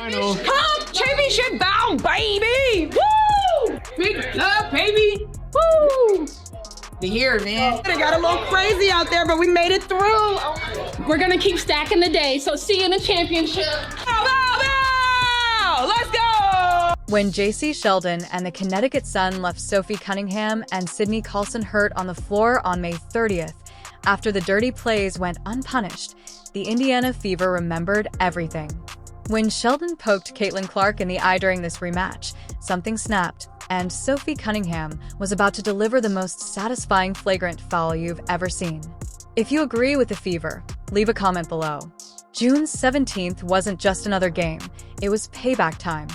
final. Come, championship bound, baby! Woo! Big love, baby! Woo! The year, man. It got a little crazy out there, but we made it through. We're gonna keep stacking the day, so see you in the championship. Bow, bow, bow! Let's go! When Jacy Sheldon and the Connecticut Sun left Sophie Cunningham and Sydney Colson hurt on the floor on May 30th, after the dirty plays went unpunished, the Indiana Fever remembered everything. When Sheldon poked Caitlin Clark in the eye during this rematch, something snapped, and Sophie Cunningham was about to deliver the most satisfying flagrant foul you've ever seen. If you agree with the Fever, leave a comment below. June 17th wasn't just another game, it was payback time.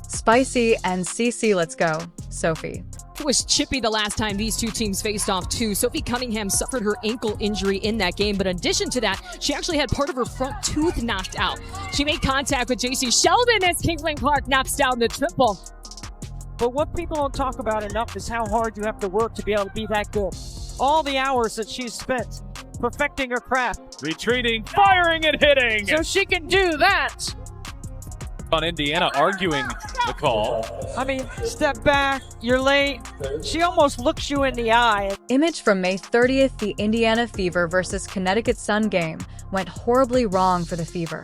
Spicy and CC, let's go, Sophie. It was chippy the last time these two teams faced off too. Sophie Cunningham suffered her ankle injury in that game, but in addition to that, she actually had part of her front tooth knocked out. She made contact with Jacy Sheldon as Caitlin Clark knocks down the triple. But what people don't talk about enough is how hard you have to work to be able to be that good. All the hours that she's spent perfecting her craft. Retreating, firing, and hitting. So she can do that. On Indiana arguing the call. I mean, step back, you're late. She almost looks you in the eye. Image from May 30th, the Indiana Fever versus Connecticut Sun game went horribly wrong for the Fever.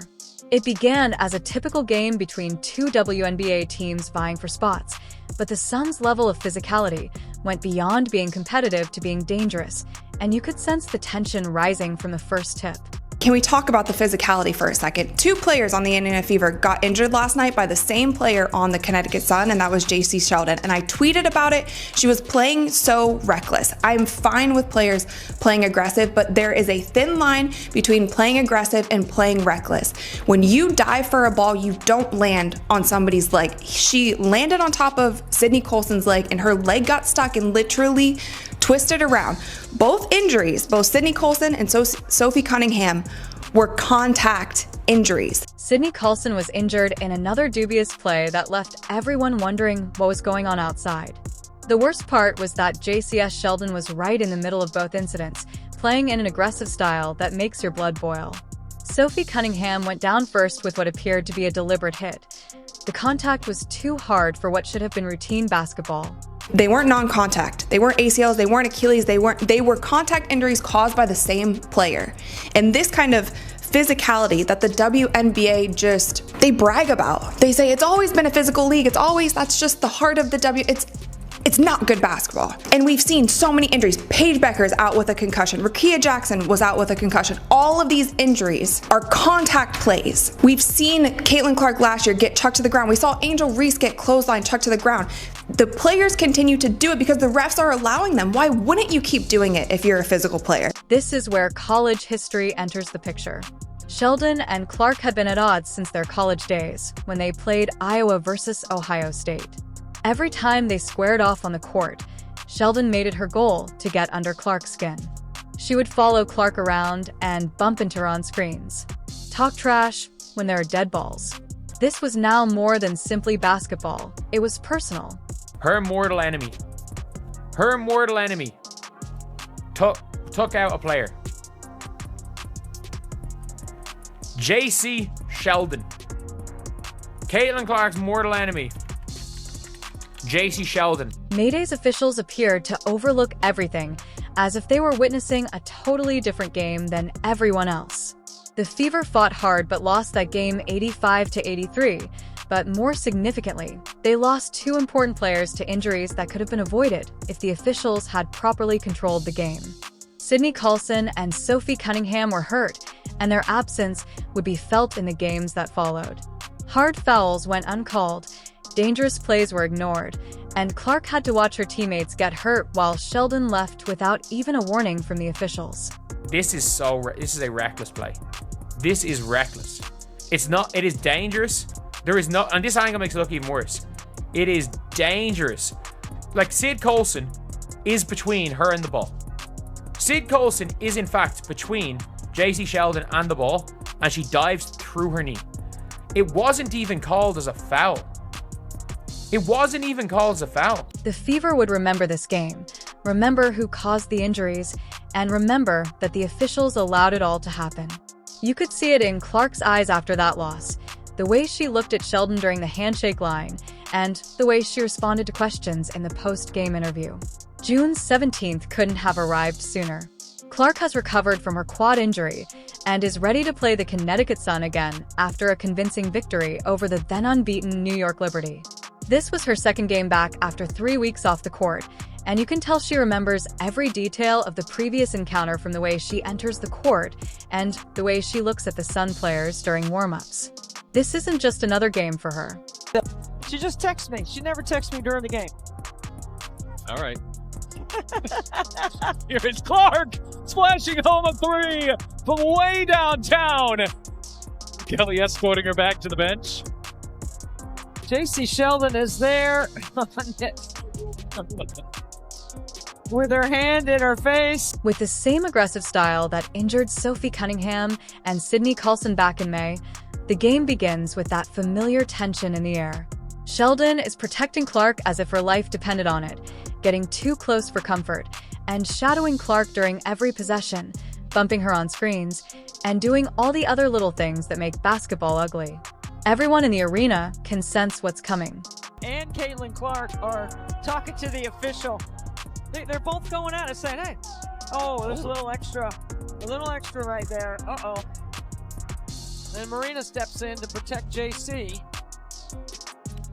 It began as a typical game between two WNBA teams vying for spots, but the Suns' level of physicality went beyond being competitive to being dangerous, and you could sense the tension rising from the first tip. Can we talk about the physicality for a second? Two players on the Indiana Fever got injured last night by the same player on the Connecticut Sun, and that was Jacy Sheldon. And I tweeted about it. She was playing so reckless. I'm fine with players playing aggressive, but there is a thin line between playing aggressive and playing reckless. When you dive for a ball, you don't land on somebody's leg. She landed on top of Sydney Colson's leg, and her leg got stuck and literally twisted around. Both injuries, both Sydney Colson and Sophie Cunningham, were contact injuries. Sydney Colson was injured in another dubious play that left everyone wondering what was going on outside. The worst part was that JCS Sheldon was right in the middle of both incidents, playing in an aggressive style that makes your blood boil. Sophie Cunningham went down first with what appeared to be a deliberate hit. The contact was too hard for what should have been routine basketball. They weren't non-contact. They weren't ACLs, they weren't Achilles, they were contact injuries caused by the same player. And this kind of physicality that the WNBA they brag about. They say it's always been a physical league. That's just the heart of the it's not good basketball. And we've seen so many injuries. Paige Becker's out with a concussion. Rakia Jackson was out with a concussion. All of these injuries are contact plays. We've seen Caitlin Clark last year get chucked to the ground. We saw Angel Reese get clothesline chucked to the ground. The players continue to do it because the refs are allowing them. Why wouldn't you keep doing it if you're a physical player? This is where college history enters the picture. Sheldon and Clark had been at odds since their college days, when they played Iowa versus Ohio State. Every time they squared off on the court, Sheldon made it her goal to get under Clark's skin. She would follow Clark around and bump into her on screens. Talk trash when there are dead balls. This was now more than simply basketball. It was personal. Her mortal enemy took out a player. Jacy Sheldon. Caitlin Clark's mortal enemy. Jacy Sheldon. Mayday's officials appeared to overlook everything, as if they were witnessing a totally different game than everyone else. The Fever fought hard but lost that game 85-83, but more significantly, they lost two important players to injuries that could have been avoided if the officials had properly controlled the game. Sydney Colson and Sophie Cunningham were hurt, and their absence would be felt in the games that followed. Hard fouls went uncalled, dangerous plays were ignored, and Clark had to watch her teammates get hurt while Sheldon left without even a warning from the officials. This is a reckless play. This is reckless. It is dangerous. And this angle makes it look even worse. It is dangerous. Like, Sid Colson is between her and the ball. Sid Colson is in fact between Jacy Sheldon and the ball, and she dives through her knee. It wasn't even called as a foul. The Fever would remember this game, remember who caused the injuries, and remember that the officials allowed it all to happen. You could see it in Clark's eyes after that loss. the way she looked at Sheldon during the handshake line, and the way she responded to questions in the post-game interview. June 17th couldn't have arrived sooner. Clark has recovered from her quad injury and is ready to play the Connecticut Sun again after a convincing victory over the then-unbeaten New York Liberty. This was her second game back after 3 weeks off the court, and you can tell she remembers every detail of the previous encounter, from the way she enters the court and the way she looks at the Sun players during warm-ups. This isn't just another game for her. She just texts me. She never texts me during the game. All right. Here is Clark splashing home a three from way downtown. Kelly escorting her back to the bench. Jacy Sheldon is there with her hand in her face. With the same aggressive style that injured Sophie Cunningham and Sydney Colson back in May, the game begins with that familiar tension in the air. Sheldon is protecting Clark as if her life depended on it, getting too close for comfort, and shadowing Clark during every possession, bumping her on screens, and doing all the other little things that make basketball ugly. Everyone in the arena can sense what's coming. And Caitlin Clark are talking to the official. They're both going at it, saying, hey, oh, there's a little extra right there. Uh-oh. Then Marina steps in to protect JC.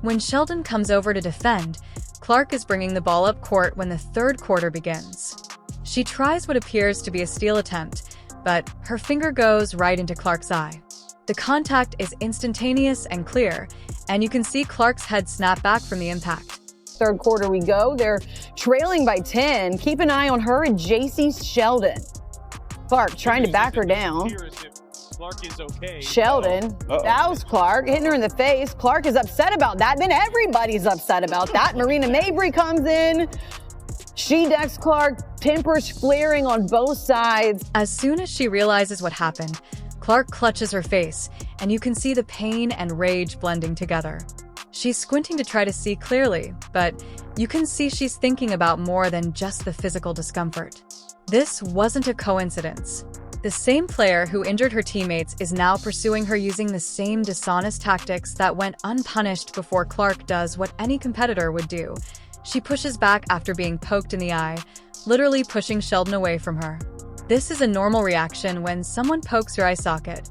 When Sheldon comes over to defend, Clark is bringing the ball up court when the third quarter begins. She tries what appears to be a steal attempt, but her finger goes right into Clark's eye. The contact is instantaneous and clear, and you can see Clark's head snap back from the impact. Third quarter we go. They're trailing by 10. Keep an eye on her and Jacy Sheldon. Clark trying to back her down. Clark is okay. Sheldon, that was Clark, hitting her in the face. Clark is upset about that. Then everybody's upset about that. Marina Mabrey comes in. She decks Clark, tempers flaring on both sides. As soon as she realizes what happened, Clark clutches her face, and you can see the pain and rage blending together. She's squinting to try to see clearly, but you can see she's thinking about more than just the physical discomfort. This wasn't a coincidence. The same player who injured her teammates is now pursuing her using the same dishonest tactics that went unpunished before Clark does what any competitor would do. She pushes back after being poked in the eye, literally pushing Sheldon away from her. This is a normal reaction when someone pokes your eye socket.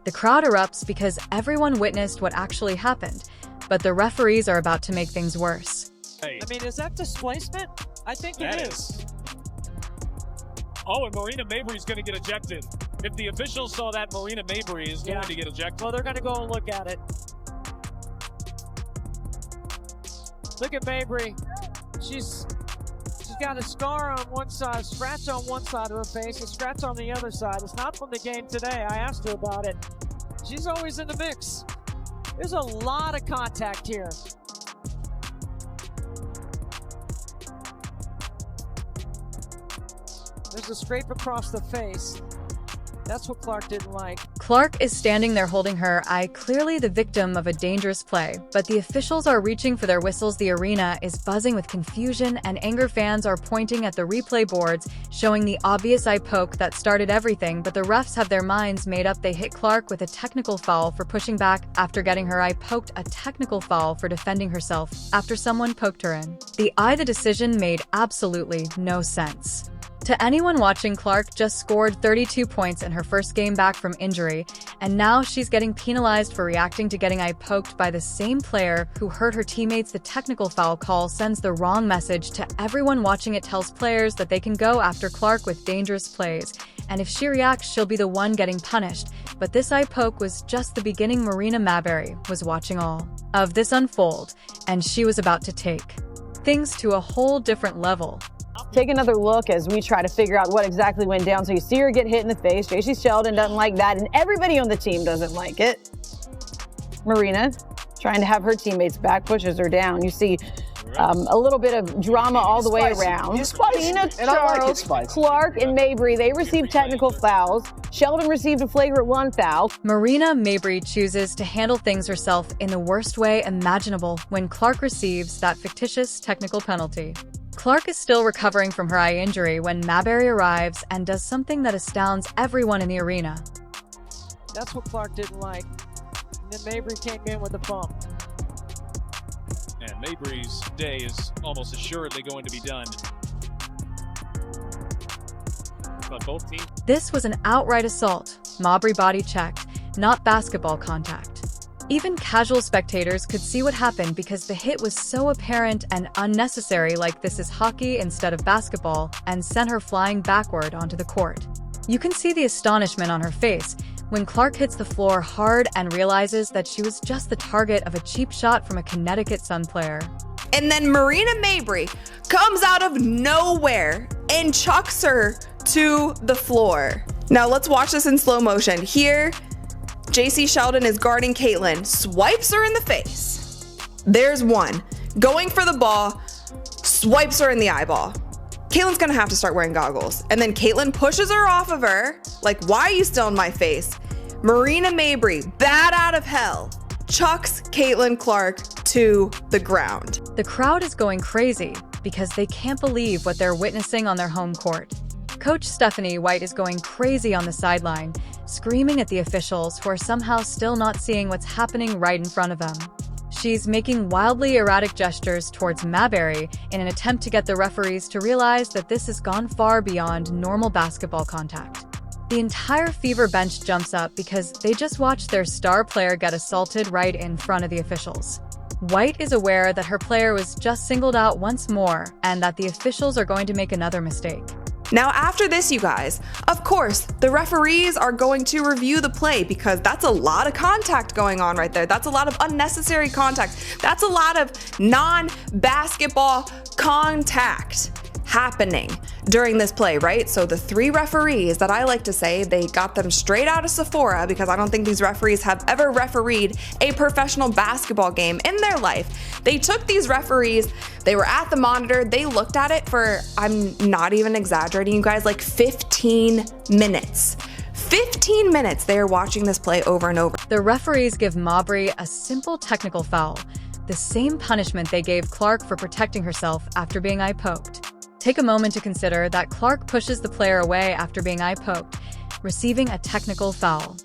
The crowd erupts because everyone witnessed what actually happened, but the referees are about to make things worse. I mean, is that displacement? I think it is. Oh, and Marina Mabrey is going to get ejected. If the officials saw that, Marina Mabrey is going to get ejected. Well, they're going to go and look at it. Look at Mabrey. She's got a scar on one side, a scratch on one side of her face, a scratch on the other side. It's not from the game today. I asked her about it. She's always in the mix. There's a lot of contact here. There's a scrape across the face. That's what Clark didn't like. Clark is standing there holding her eye, clearly the victim of a dangerous play, but the officials are reaching for their whistles. The arena is buzzing with confusion, and anger fans are pointing at the replay boards, showing the obvious eye poke that started everything, but the refs have their minds made up. They hit Clark with a technical foul for pushing back after getting her eye poked, a technical foul for defending herself after someone poked her in the eye. The decision made absolutely no sense. To anyone watching, Clark just scored 32 points in her first game back from injury, and now she's getting penalized for reacting to getting eye poked by the same player who hurt her teammates. The technical foul call sends the wrong message to everyone watching. It tells players that they can go after Clark with dangerous plays, and if she reacts, she'll be the one getting punished. But this eye poke was just the beginning. Marina Mabrey was watching all of this unfold, and she was about to take things to a whole different level. Take another look as we try to figure out what exactly went down. So you see her get hit in the face. Jacy Sheldon doesn't like that, and everybody on the team doesn't like it. Marina, trying to have her teammates back, pushes her down. You see a little bit of drama all the way around. Tina, Charles, Clark, and Mabrey, they received technical fouls. Sheldon received a flagrant 1 foul. Marina Mabrey chooses to handle things herself in the worst way imaginable when Clark receives that fictitious technical penalty. Clark is still recovering from her eye injury when Mabrey arrives and does something that astounds everyone in the arena. That's what Clark didn't like. then Mabrey came in with a bump. And Mabrey's day is almost assuredly going to be done. But both teams. This was an outright assault. Mabrey body checked, not basketball contact. Even casual spectators could see what happened because the hit was so apparent and unnecessary, like this is hockey instead of basketball, and sent her flying backward onto the court. You can see the astonishment on her face when Clark hits the floor hard and realizes that she was just the target of a cheap shot from a Connecticut Sun player. And then Marina Mabrey comes out of nowhere and chucks her to the floor. Now let's watch this in slow motion. Here, Jacy Sheldon is guarding Caitlin, swipes her in the face. There's one. Going for the ball, swipes her in the eyeball. Caitlin's gonna have to start wearing goggles. And then Caitlin pushes her off of her, like, why are you still in my face? Marina Mabrey, bat out of hell, chucks Caitlin Clark to the ground. The crowd is going crazy because they can't believe what they're witnessing on their home court. Coach Stephanie White is going crazy on the sideline, screaming at the officials who are somehow still not seeing what's happening right in front of them. She's making wildly erratic gestures towards Mabrey in an attempt to get the referees to realize that this has gone far beyond normal basketball contact. The entire Fever bench jumps up because they just watched their star player get assaulted right in front of the officials. White is aware that her player was just singled out once more and that the officials are going to make another mistake. Now after this, you guys, of course, the referees are going to review the play because that's a lot of contact going on right there. That's a lot of unnecessary contact. That's a lot of non-basketball contact happening during this play, right? So the three referees that I like to say, they got them straight out of Sephora because I don't think these referees have ever refereed a professional basketball game in their life. They took these referees, they were at the monitor, they looked at it for, I'm not even exaggerating, you guys, like 15 minutes. 15 minutes they are watching this play over and over. The referees give Mabrey a simple technical foul, the same punishment they gave Clark for protecting herself after being eye-poked. Take a moment to consider that Clark pushes the player away after being eye-poked, receiving a technical foul.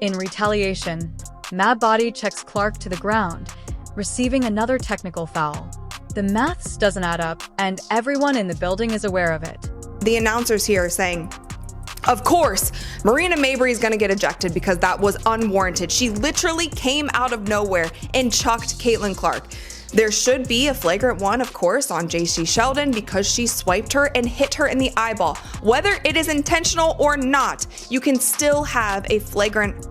In retaliation, Mab body checks Clark to the ground, receiving another technical foul. The maths doesn't add up, and everyone in the building is aware of it. The announcers here are saying, of course, Marina Mabrey is going to get ejected because that was unwarranted. She literally came out of nowhere and chucked Caitlin Clark. There should be a flagrant one, of course, on Jacy Sheldon because she swiped her and hit her in the eyeball. Whether it is intentional or not, you can still have a flagrant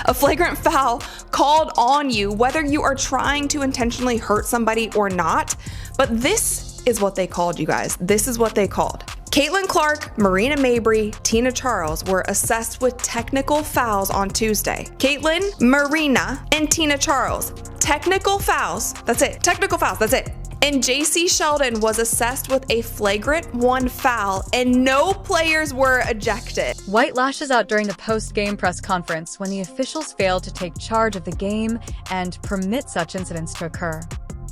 a flagrant foul called on you, whether you are trying to intentionally hurt somebody or not. But this is what they called, you guys. This is what they called. Caitlin Clark, Marina Mabrey, Tina Charles were assessed with technical fouls on Tuesday. Caitlin, Marina, and Tina Charles. Technical fouls. That's it. Technical fouls. That's it. And Jacy Sheldon was assessed with a flagrant 1 foul, and no players were ejected. White lashes out during the post-game press conference when the officials failed to take charge of the game and permit such incidents to occur.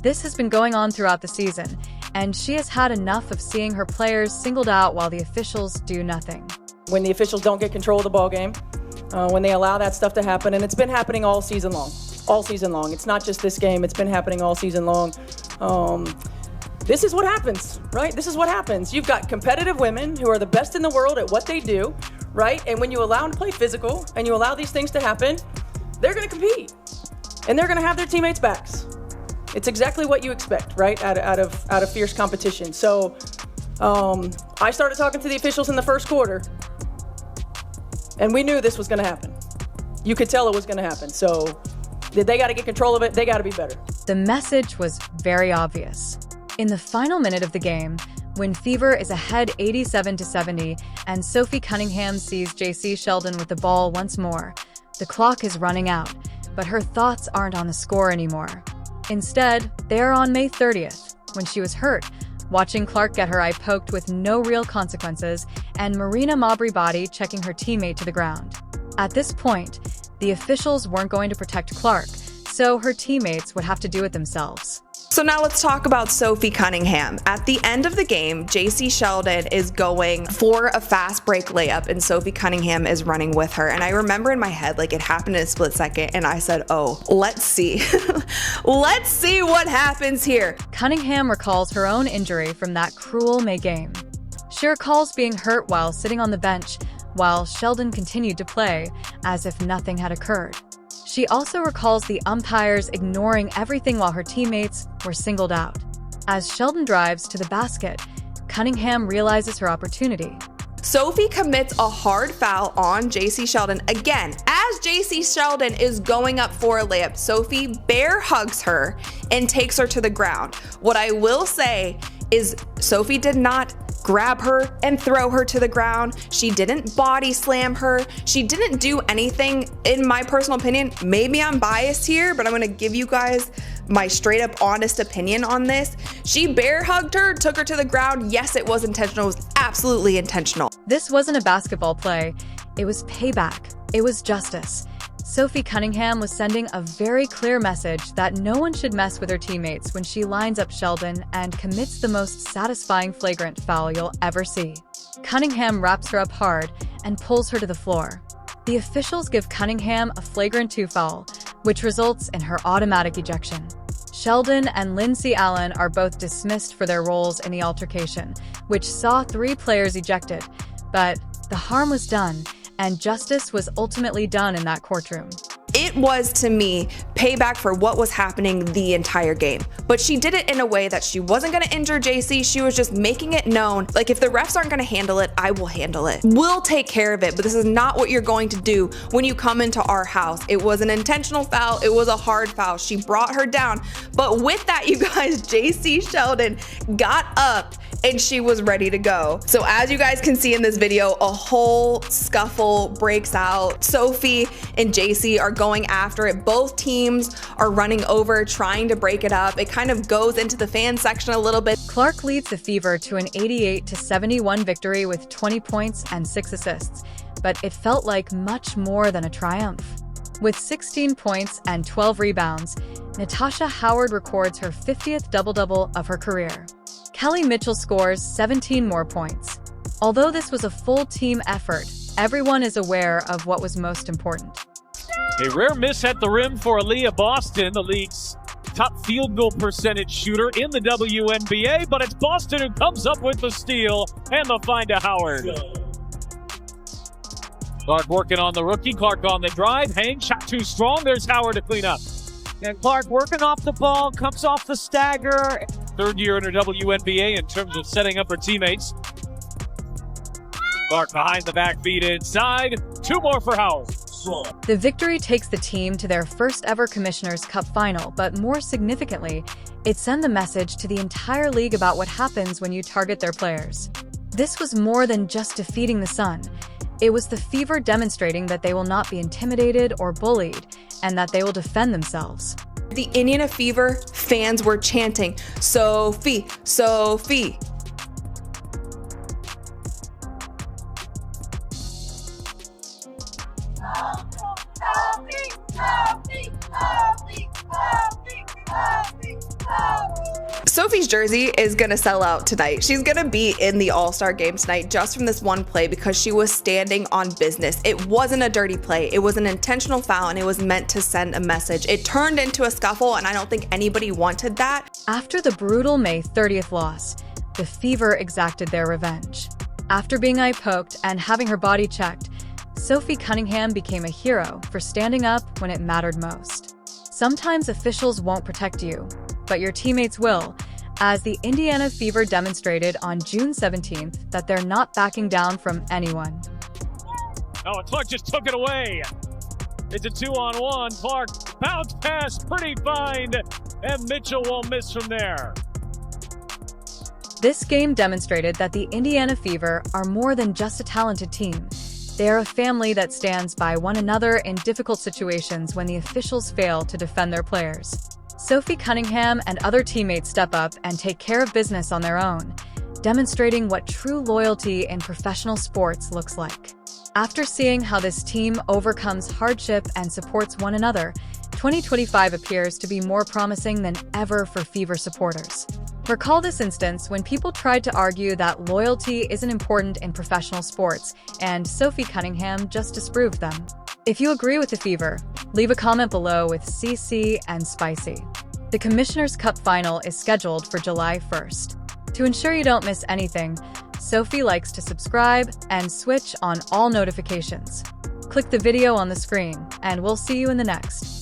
This has been going on throughout the season, and she has had enough of seeing her players singled out while the officials do nothing. When the officials don't get control of the ball game, when they allow that stuff to happen, and it's been happening all season long. All season long. It's not just this game, it's been happening all season long. This is what happens, right? This is what happens. You've got competitive women who are the best in the world at what they do, right? And when you allow them to play physical and you allow these things to happen, they're going to compete and they're going to have their teammates' backs. It's exactly what you expect, right? Out of fierce competition. So I started talking to the officials in the first quarter, and we knew this was going to happen. You could tell it was going to happen. So they got to get control of it. They got to be better. The message was very obvious. In the final minute of the game, when Fever is ahead 87-70 and Sophie Cunningham sees Jacy Sheldon with the ball once more, the clock is running out, but her thoughts aren't on the score anymore. Instead, they are on May 30th, when she was hurt, watching Clark get her eye poked with no real consequences, and Marina Mabrey body checking her teammate to the ground. At this point, the officials weren't going to protect Clark, so her teammates would have to do it themselves. So now let's talk about Sophie Cunningham. At the end of the game, Jacy Sheldon is going for a fast break layup and Sophie Cunningham is running with her. And I remember in my head, like it happened in a split second and I said, oh, let's see. Let's see what happens here. Cunningham recalls her own injury from that cruel May game. She recalls being hurt while sitting on the bench while Sheldon continued to play as if nothing had occurred. She also recalls the umpires ignoring everything while her teammates were singled out. As Sheldon drives to the basket, Cunningham realizes her opportunity. Sophie commits a hard foul on Jacy Sheldon. Again, as Jacy Sheldon is going up for a layup, Sophie bear hugs her and takes her to the ground. What I will say is Sophie did not grab her and throw her to the ground. She didn't body slam her. She didn't do anything, in my personal opinion. Maybe I'm biased here, but I'm gonna give you guys my straight up honest opinion on this. She bear hugged her, took her to the ground. Yes, it was intentional. It was absolutely intentional. This wasn't a basketball play. It was payback. It was justice. Sophie Cunningham was sending a very clear message that no one should mess with her teammates when she lines up Sheldon and commits the most satisfying flagrant foul you'll ever see. Cunningham wraps her up hard and pulls her to the floor. The officials give Cunningham a flagrant 2 foul, which results in her automatic ejection. Sheldon and Lindsay Allen are both dismissed for their roles in the altercation, which saw 3 players ejected, but the harm was done, and justice was ultimately done in that courtroom. It was, to me, payback for what was happening the entire game. But she did it in a way that she wasn't gonna injure Jacy. She was just making it known, like, if the refs aren't gonna handle it, I will handle it. We'll take care of it, but this is not what you're going to do when you come into our house. It was an intentional foul. It was a hard foul. She brought her down. But with that, you guys, Jacy Sheldon got up and she was ready to go. So as you guys can see in this video, a whole scuffle breaks out. Sophie and Jacy are going after it. Both teams are running over, trying to break it up. It kind of goes into the fan section a little bit. Clark leads the Fever to an 88-71 victory with 20 points and 6 assists, but it felt like much more than a triumph. With 16 points and 12 rebounds, Natasha Howard records her 50th double-double of her career. Kelly Mitchell scores 17 more points. Although this was a full team effort, everyone is aware of what was most important. A rare miss at the rim for Aaliyah Boston, the league's top field goal percentage shooter in the WNBA, but it's Boston who comes up with the steal and the find to Howard. Clark working on the rookie. Clark on the drive. Hang, shot too strong. There's Howard to clean up. And Clark working off the ball, comes off the stagger. Third year in her WNBA in terms of setting up her teammates. Clark behind the back, feed inside. 2 more for Howard. The victory takes the team to their first ever Commissioner's Cup final, but more significantly, it sent the message to the entire league about what happens when you target their players. This was more than just defeating the Sun. It was the Fever demonstrating that they will not be intimidated or bullied, and that they will defend themselves. The Indiana Fever fans were chanting, "Sophie, Sophie." Sophie's jersey is gonna sell out tonight. She's gonna be in the All-Star game tonight just from this one play because she was standing on business. It wasn't a dirty play. It was an intentional foul and it was meant to send a message. It turned into a scuffle and I don't think anybody wanted that. After the brutal May 30th loss, the Fever exacted their revenge. After being eye-poked and having her body checked, Sophie Cunningham became a hero for standing up when it mattered most. Sometimes officials won't protect you, but your teammates will, as the Indiana Fever demonstrated on June 17th that they're not backing down from anyone. Oh, and Clark just took it away. It's a 2-on-1. Clark bounce pass, pretty fine, and Mitchell won't miss from there. This game demonstrated that the Indiana Fever are more than just a talented team. They are a family that stands by one another in difficult situations when the officials fail to defend their players. Sophie Cunningham and other teammates step up and take care of business on their own, demonstrating what true loyalty in professional sports looks like. After seeing how this team overcomes hardship and supports one another, 2025 appears to be more promising than ever for Fever supporters. Recall this instance when people tried to argue that loyalty isn't important in professional sports, and Sophie Cunningham just disproved them. If you agree with the Fever, leave a comment below with CC and Spicy. The Commissioner's Cup final is scheduled for July 1st. To ensure you don't miss anything, Sophie likes to subscribe and switch on all notifications. Click the video on the screen, and we'll see you in the next.